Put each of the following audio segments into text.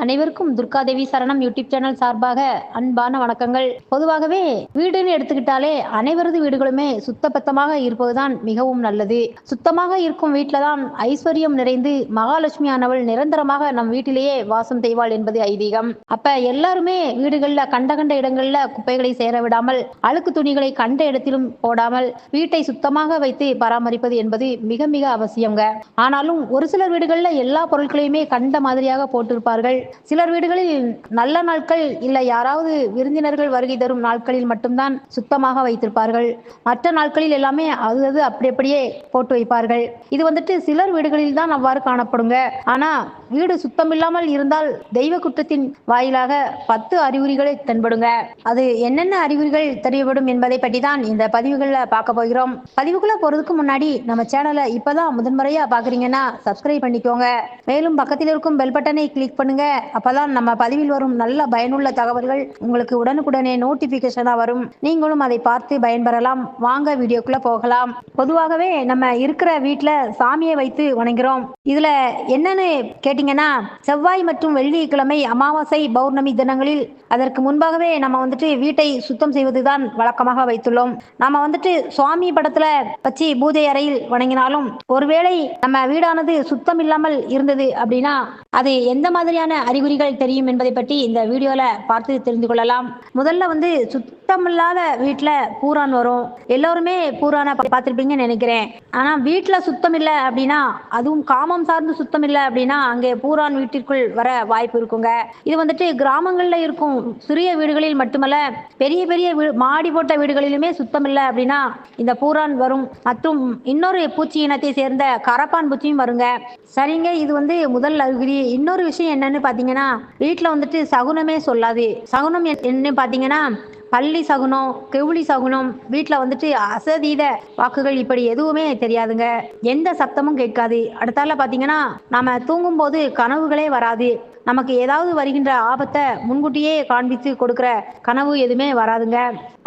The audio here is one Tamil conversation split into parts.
அனைவருக்கும் துர்காதேவி சரணம் யூடியூப் சேனல் சார்பாக அன்பான வணக்கங்கள். பொதுவாகவே வீடுன்னு எடுத்துக்கிட்டாலே அனைவரது வீடுகளுமே சுத்தபத்தமாக இருப்பதுதான் மிகவும் நல்லது. சுத்தமாக இருக்கும் வீட்டில தான் ஐஸ்வர்யம் நிறைந்து மகாலட்சுமி ஆனவள் நிரந்தரமாக நம் வீட்டிலேயே வாசம் செய்வாள் என்பது ஐதீகம். அப்ப எல்லாருமே வீடுகள்ல கண்ட இடங்கள்ல குப்பைகளை சேர விடாமல், அழுக்கு துணிகளை கண்ட இடத்திலும் போடாமல் வீட்டை சுத்தமாக வைத்து பராமரிப்பது என்பது மிக மிக அவசியங்க. ஆனாலும் ஒரு சிலர் வீடுகள்ல எல்லா பொருட்களையுமே கண்ட மாதிரியாக போட்டிருப்பார்கள். சிலர் வீடுகளில் நல்ல நாட்கள் இல்ல யாராவது விருந்தினர்கள் வருகை தரும் நாட்களில் மட்டும்தான் சுத்தமாக வைத்திருப்பார்கள். மற்ற நாட்களில் எல்லாமே அது அப்படியே போட்டு வைப்பார்கள். இது சிலர் வீடுகளில் தான் அவ்வாறு காணப்படுங்க. ஆனா வீடு சுத்தமில்லாமல் இருந்தால் தெய்வ குற்றத்தின் வாயிலாக 10 அறிகுறிகளை தென்படுங்க. அது என்னென்ன அறிகுறிகள் தெரியப்படும் என்பதை பற்றி தான் இந்த பதிவுகள்ல பார்க்க போகிறோம். பதிவுக்குள்ள போறதுக்கு முன்னாடி நம்ம சேனலை இப்பதான் முதன்முறையா பாக்குறீங்கன்னா சப்ஸ்கிரைப் பண்ணிக்கோங்க. மேலும் பக்கத்தில் இருக்கும் பெல் பட்டனை கிளிக் பண்ணுங்க. அப்பதான் நம்ம பதிவில் வரும் நல்ல பயனுள்ள தகவல்கள் உங்களுக்கு உடனுக்குடனே நோட்டிபிகேஷனா வரும். நீங்களும் அதை பார்த்து பயன்பெறலாம். வாங்க வீடியோக்குள்ள போகலாம். பொதுவாகவே நம்ம இருக்கிற வீட்டுல சாமியை வைத்து வணங்குறோம். இதுல என்னன்னு கேட்டீங்கன்னா, செவ்வாய் மற்றும் வெள்ளிக்கிழமை, அமாவாசை, பௌர்ணமி தினங்களில் அதற்கு முன்பாகவே நம்ம வீட்டை சுத்தம் செய்வதுதான் வழக்கமாக வைத்துள்ளோம். நம்ம சுவாமி படத்துல வச்சு பூஜை அறையில் வணங்கினாலும், ஒருவேளை நம்ம வீடானது சுத்தம் இல்லாமல் இருந்தது அப்படின்னா அது எந்த மாதிரியான அறிகுறிகள் தெரியும் என்பதை பற்றி இந்த வீடியோல பார்த்து தெரிந்து கொள்ளலாம். முதல்ல சுத்தமில்லாத வீட்டுல பூரான் வரும். எல்லோருமே பூரான பார்த்திருப்பீங்கன்னு நினைக்கிறேன். ஆனா வீட்டுல சுத்தம் இல்லை அப்படின்னா, அதுவும் காமம் சார்ந்து சுத்தம் இல்லை அப்படின்னா அங்கே பூரான் வீட்டிற்குள் வர வாய்ப்பு இருக்குங்க. இது கிராமங்கள்ல இருக்கும் சிறிய வீடுகளில் மட்டுமல்ல, பெரிய பெரிய மாடி போட்ட வீடுகளிலுமே சுத்தம் இல்லை அப்படின்னா இந்த பூரான் வரும். மற்றும் இன்னொரு பூச்சி இனத்தை சேர்ந்த கரப்பான் பூச்சியும் வருங்க. சரிங்க, இது முதல் அறிகுறி. இன்னொரு விஷயம் என்னன்னு பாத்தீங்கன்னா, வீட்டுல சகுனமே சொல்லாது. சகுனம் என்ன பாத்தீங்கன்னா, பள்ளி சகுனம், கெவுளி சகுனம், வீட்டில் அசதீத வாக்குகள் இப்படி எதுவுமே தெரியாதுங்க. எந்த சத்தமும் கேட்காது. அடுத்தால பார்த்தீங்கன்னா, நாம தூங்கும் போது கனவுகளே வராது. நமக்கு ஏதாவது வருகின்ற ஆபத்தை முன்கூட்டியே காண்பித்து கொடுக்குற கனவு எதுவுமே வராதுங்க.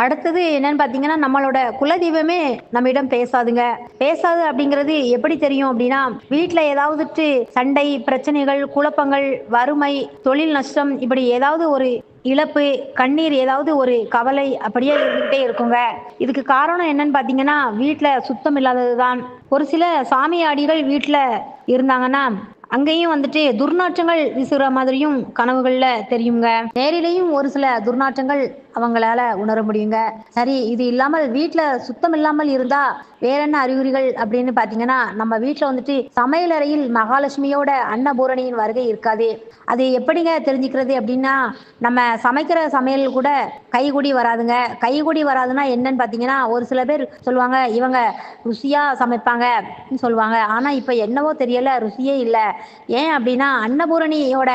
அடுத்தது என்னன்னு பார்த்தீங்கன்னா, நம்மளோட குலதெய்வமே நம்மிடம் பேசாதுங்க. பேசாது அப்படிங்கிறது எப்படி தெரியும் அப்படின்னா, வீட்டில் ஏதாவது சண்டை, பிரச்சனைகள், குழப்பங்கள், வறுமை, தொழில் நஷ்டம், இப்படி ஏதாவது ஒரு இழப்பு, கண்ணீர், ஏதாவது ஒரு கவலை அப்படியே இருந்துகிட்டே இருக்குங்க. இதுக்கு காரணம் என்னன்னு பார்த்தீங்கன்னா, வீட்டில் சுத்தம் இல்லாததுதான். ஒரு சில சாமியாடிகள் வீட்டில் இருந்தாங்கன்னா அங்கேயும் துர்நாற்றங்கள் வீசுகிற மாதிரியும் கனவுகள்ல தெரியுங்க. நேரிலையும் ஒரு சில துர்நாற்றங்கள் அவங்களால உணர முடியுங்க. சரி, இது இல்லாமல் வீட்டுல சுத்தம் இல்லாமல் இருந்தா வேற என்ன அறிகுறிகள் அப்படின்னு பாத்தீங்கன்னா, நம்ம வீட்டுல சமையல் அறையில் மகாலட்சுமியோட அன்னபூரணியின் வருகை இருக்காது. அது எப்படிங்க தெரிஞ்சுக்கிறது அப்படின்னா, நம்ம சமைக்கிற சமையல் கூட கைகூடி வராதுங்க. கைகூடி வராதுன்னா என்னன்னு பாத்தீங்கன்னா, ஒரு சில பேர் சொல்லுவாங்க இவங்க ருசியா சமைப்பாங்க சொல்லுவாங்க. ஆனா இப்ப என்னவோ தெரியல, ருசியே இல்லை. ஏன் அப்படின்னா, அன்னபூரணியோட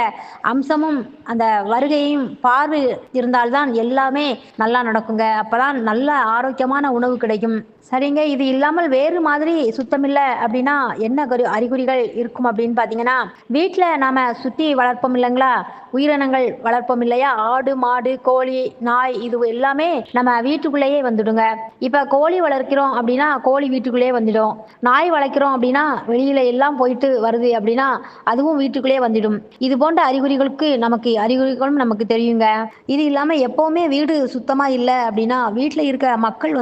அம்சமும் அந்த வருகையும் பார்வை இருந்தால்தான் எல்லாமே நல்லா நடக்குங்க. அப்பதான் நல்ல ஆரோக்கியமான உணவு கிடைக்கும். சரிங்க, இது இல்லாமல் வேறு மாதிரி சுத்தமில்லை அப்படின்னா என்ன அறிகுறிகள் இருக்கும் அப்படின்னு பாத்தீங்கன்னா, வீட்டுல நாம சுத்தி வளர்ப்போம் இல்லைங்களா, உயிரினங்கள் வளர்ப்போம் இல்லையா, ஆடு, மாடு, கோழி, நாய், இது எல்லாமே நம்ம வீட்டுக்குள்ளேயே வந்துடுங்க. இப்ப கோழி வளர்க்கிறோம் அப்படின்னா கோழி வீட்டுக்குள்ளேயே வந்துடும். நாய் வளர்க்கிறோம் அப்படின்னா வெளியில எல்லாம் போயிட்டு வருது அப்படின்னா அதுவும் வீட்டுக்குள்ளேயே வந்துடும். இது போன்ற அறிகுறிகளும் நமக்கு தெரியுங்க. இது இல்லாம எப்பவுமே வீடு சுத்தமா இல்லை அப்படின்னா, வீட்டுல இருக்க மக்கள்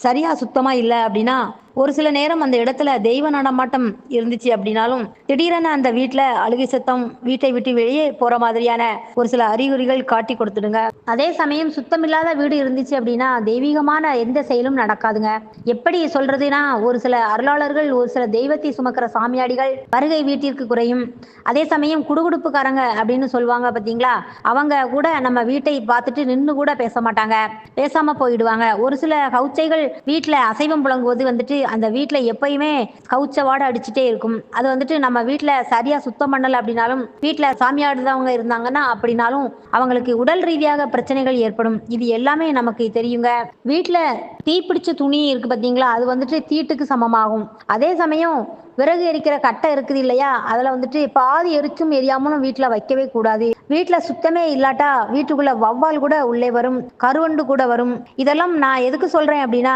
சரியா சுத்தமா இல்லை அப்படின்னா, ஒரு சில நேரம் அந்த இடத்துல தெய்வ நடமாட்டம் இருந்துச்சு அப்படின்னாலும் திடீரென அந்த வீட்டுல அழுகை சத்தம், வீட்டை விட்டு வெளியே போற மாதிரியான ஒரு சில அறிகுறிகள் காட்டி கொடுத்துடுங்க. அதே சமயம் சுத்தமில்லாத வீடு இருந்துச்சு அப்படின்னா தெய்வீகமான எந்த செயலும் நடக்காதுங்க. எப்படி சொல்றதுன்னா, ஒரு சில அருளாளர்கள், ஒரு சில தெய்வத்தை சுமக்கிற சாமியாடிகள் வருகை வீட்டிற்கு குறையும். அதே சமயம் குடுகுடுப்புக்காரங்க அப்படின்னு சொல்லுவாங்க பாத்தீங்களா, அவங்க கூட நம்ம வீட்டை பார்த்துட்டு நின்று கூட பேச மாட்டாங்க, பேசாம போயிடுவாங்க. ஒரு சில கவுச்சைகள் வீட்டுல அசைவம் புழங்குவது அந்த வீட்டுல எப்பயுமே கவுச்ச வாடை அடிச்சுட்டே இருக்கும். அது நம்ம வீட்டுல சரியா சுத்தம் பண்ணல அப்படின்னாலும், வீட்டுல சாமியாடுறவங்க இருந்தாங்கன்னா அப்படின்னாலும் அவங்களுக்கு உடல் ரீதியாக பிரச்சனைகள் ஏற்படும். இது எல்லாமே நமக்கு தெரியுங்க. வீட்டுல தீப்பிடிச்ச துணி இருக்கு பார்த்தீங்களா? அது வந்துட்டு தீட்டுக்கு சமமாகும். அதே சமயம் விறகு எரிக்கிற கட்டை இருக்குது இல்லையா? அதுல வந்துட்டு பாதி எரிச்சும் எரியாமலும் வீட்ல வைக்கவே கூடாது. வீட்ல சுத்தமே இல்லாட்டா, வீட்டுக்குள்ள வௌவால் கூட உள்ளே வரும். கருவண்டு கூட வரும். இதெல்லாம் நான் எதுக்கு சொல்றேன் அப்டின்னா,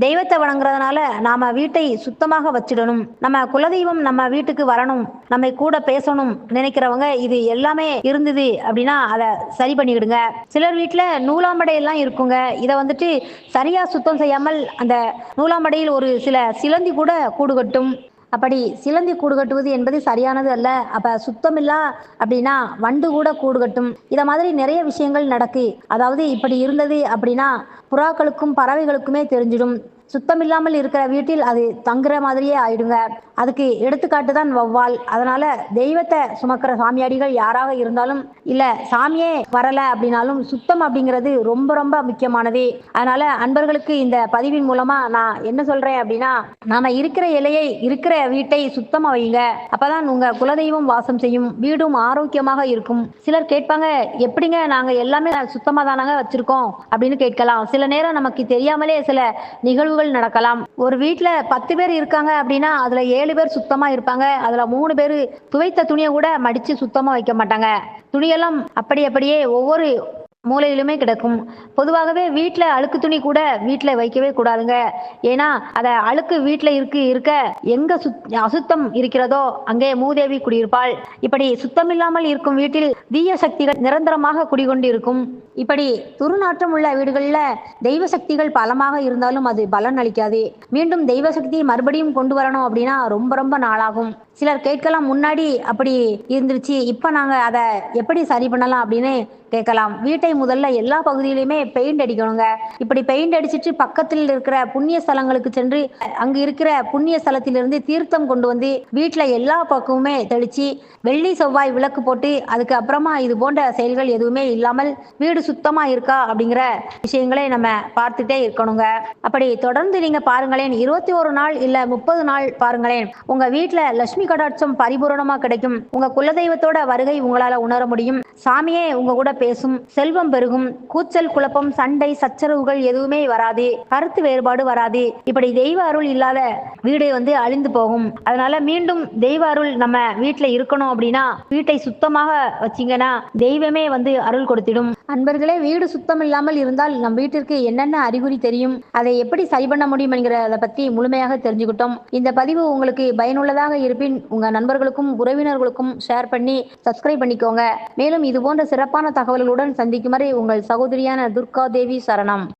தெய்வத்த வணங்குறதுனால நாம வீட்டை சுத்தமாக வச்சிடணும். நம்ம குலதெய்வம் நம்ம வீட்டுக்கு வரணும். நம்மை கூட பேசணும் நினைக்கிறவங்க இது எல்லாமே இருந்தது அப்டின்னா, அத சரி பண்ணிக்கிடுங்க. சிலர் வீட்ல நூலாம்படை எல்லாம் இருக்குங்க. இத வந்துட்டு சரியா சுத்தம் செய்யாமல் அந்த நூலாம்படையில் ஒரு சில சிலந்தி கூட கூடு கட்டும். அப்படி சிலந்தி கூடு கட்டுவது என்பது சரியானது அல்ல. அப்ப சுத்தமில்லா அப்படின்னா வண்டு கூட கூடு கட்டும். இத மாதிரி நிறைய விஷயங்கள் நடக்கு. அதாவது இப்படி இருந்தது அப்படின்னா புறாக்களுக்கும் பறவைகளுக்குமே தெரிஞ்சிடும். சுத்தமில்லாமல் இருக்கிற வீட்டில் அது தங்குற மாதிரியே ஆயிடுங்க. அதுக்கு எடுத்துக்காட்டு தான் வௌவால். அதனால தெய்வத்தை சுமக்கிற சாமியாடிகள் யாராக இருந்தாலும் இல்ல சாமியே வரல அப்படின்னாலும் சுத்தம் அப்படிங்கிறது ரொம்ப ரொம்ப முக்கியமானது. அதனால அன்பர்களுக்கு இந்த பதிவின் மூலமா நான் என்ன சொல்றேன் அப்படின்னா, நாம இருக்கிற இலையை இருக்கிற வீட்டை சுத்தமா வையுங்க. அப்பதான் உங்க குலதெய்வம் வாசம் செய்யும். வீடும் ஆரோக்கியமாக இருக்கும். சிலர் கேட்பாங்க, எப்படிங்க நாங்க எல்லாமே சுத்தமா தானாங்க வச்சிருக்கோம் அப்படின்னு கேட்கலாம். சில நேரம் நமக்கு தெரியாமலே சில நிகழ்வுகள் நடக்கலாம். ஒரு வீட்ல 10 பேர் இருக்காங்க அப்படின்னா அதுல 7 பேர் சுத்தமா இருப்பாங்க. அதுல 3 பேரு துவைத்த துணிய கூட மடிச்சு சுத்தமா வைக்க மாட்டாங்க. துணியெல்லாம் அப்படியே ஒவ்வொரு மூலையிலுமே கிடக்கும். பொதுவாகவே வீட்ல அழுக்கு துணி கூட வீட்ல வைக்கவே கூடாதுங்க. ஏன்னா, அத அழுக்கு வீட்ல இருக்க எங்க அசுத்தம் இருக்கிறதோ அங்கே மூதேவி குடியிருப்பாள். இப்படி சுத்தமில்லாமல் இருக்கும் வீட்டில் தீய சக்திகள் நிரந்தரமாக குடிகொண்டிருக்கும். இப்படி துர்நாற்றம் உள்ள வீடுகள்ல தெய்வ சக்திகள் பலமாக இருந்தாலும் அது பலன் அளிக்காது. மீண்டும் தெய்வ சக்தியை மறுபடியும் கொண்டு வரணும் அப்படின்னா ரொம்ப ரொம்ப நாளாகும். சிலர் கேட்கலாம், முன்னாடி அப்படி இருந்துருச்சு, இப்ப நாங்க அத எப்படி சரி பண்ணலாம் அப்படின்னு கேட்கலாம். வீட்டை முதல்ல எல்லா பகுதியிலுமே பெயிண்ட் அடிக்கணுங்க. இப்படி பெயிண்ட் அடிச்சிட்டு பக்கத்தில் இருக்கிற புண்ணிய ஸ்தலங்களுக்கு சென்று அங்கு இருக்கிற புண்ணிய ஸ்தலத்திலிருந்து தீர்த்தம் கொண்டு வந்து வீட்டுல எல்லா பக்கமுமே தெளிச்சு வெள்ளி செவ்வாய் விளக்கு போட்டு அதுக்கு அப்புறமா இது போன்ற செயல்கள் எதுவுமே இல்லாமல் வீடு சுத்தமா இருக்கா அப்படிங்கிற விஷயங்களை நம்ம பார்த்துட்டே இருக்கணுங்க. அப்படி தொடர்ந்து நீங்க பாருங்களேன், 21 நாள் இல்ல 30 நாள் பாருங்களேன், உங்க வீட்டுல லட்சுமி கடாட்சம் பரிபூரணமா கிடைக்கும். உங்க குலதெய்வத்தோட வருகை உங்களால உணர முடியும். சாமியே உங்க கூட பேசும். செல்வம் பெருகும். கூச்சல் குழப்பம் சண்டை சச்சரவுகள் எதுவுமே வராது. கருத்து வேறுபாடு வராது. இப்படி தெய்வ அருள் இல்லாத வீடு அழிந்து போகும். அதனால மீண்டும் தெய்வ அருள் நம்ம வீட்டுல இருக்கணும் அப்படின்னா வீட்டை சுத்தமாக வச்சீங்கன்னா தெய்வமே அருள் கொடுத்திடும். அன்பர்களே, வீடு சுத்தம் இல்லாமல் இருந்தால் நம் வீட்டிற்கு என்னென்ன அறிகுறி தெரியும், அதை எப்படி சரி பண்ண முடியும் என்கிறத பத்தி முழுமையாக தெரிஞ்சுக்கிட்டோம். இந்த பதிவு உங்களுக்கு பயனுள்ளதாக இருப்பின் உங்க நண்பர்களுக்கும் உறவினர்களுக்கும் ஷேர் பண்ணி சப்ஸ்கிரைப் பண்ணிக்கோங்க. மேலும் இது போன்ற சிறப்பான தகவல்களுடன் சந்திக்கும் வரை உங்கள் சகோதரியான துர்கா தேவி சரணம்.